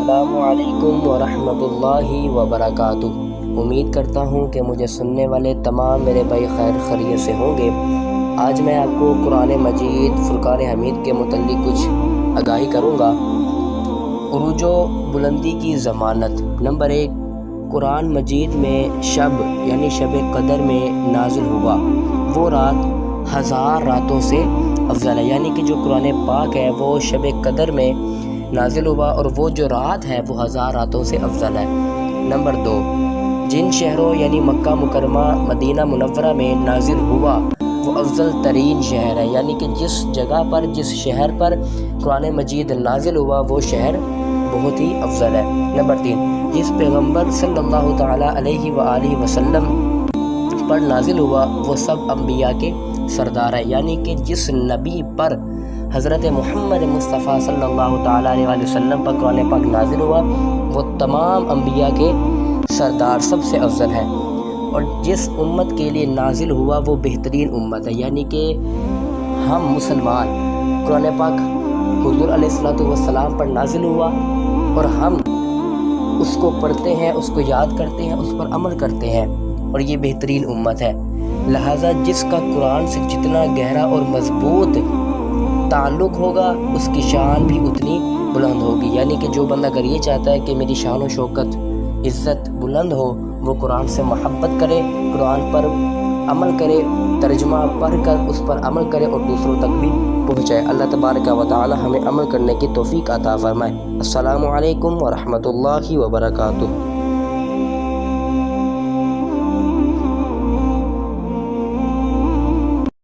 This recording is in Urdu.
السلام علیکم ورحمۃ اللہ وبرکاتہ۔ امید کرتا ہوں کہ مجھے سننے والے تمام میرے بھائی خیر خیریت سے ہوں گے۔ آج میں آپ کو قرآن مجید فرقان حمید کے متعلق کچھ آگاہی کروں گا۔ عروج و بلندی کی ضمانت۔ نمبر 1، قرآن مجید میں شب یعنی شب قدر میں نازل ہوا وہ رات 1000 راتوں سے افضل ہے، یعنی کہ جو قرآن پاک ہے وہ شب قدر میں نازل ہوا اور وہ جو رات ہے وہ 1000 راتوں سے افضل ہے۔ نمبر 2، جن شہروں یعنی مکہ مکرمہ مدینہ منورہ میں نازل ہوا وہ افضل ترین شہر ہے، یعنی کہ جس جگہ پر جس شہر پر قرآن مجید نازل ہوا وہ شہر بہت ہی افضل ہے۔ نمبر 3، جس پیغمبر صلی اللہ تعالیٰ علیہ وآلہ وسلم پر نازل ہوا وہ سب انبیاء کے سردار ہے، یعنی کہ جس نبی پر حضرت محمد مصطفیٰ صلی اللہ تعالیٰ علیہ وآلہ وسلم پر قرآن پاک نازل ہوا وہ تمام انبیاء کے سردار سب سے افضل ہے، اور جس امت کے لیے نازل ہوا وہ بہترین امت ہے، یعنی کہ ہم مسلمان قرآن پاک حضور علیہ السلام پر نازل ہوا اور ہم اس کو پڑھتے ہیں، اس کو یاد کرتے ہیں، اس پر عمل کرتے ہیں، اور یہ بہترین امت ہے۔ لہٰذا جس کا قرآن سے جتنا گہرا اور مضبوط تعلق ہوگا اس کی شان بھی اتنی بلند ہوگی، یعنی کہ جو بندہ اگر یہ چاہتا ہے کہ میری شان و شوکت عزت بلند ہو وہ قرآن سے محبت کرے، قرآن پر عمل کرے، ترجمہ پڑھ کر اس پر عمل کرے اور دوسروں تک بھی پہنچائے۔ اللہ تبارک و تعالی ہمیں عمل کرنے کی توفیق عطا فرمائے۔ السلام علیکم ورحمۃ اللہ وبرکاتہ۔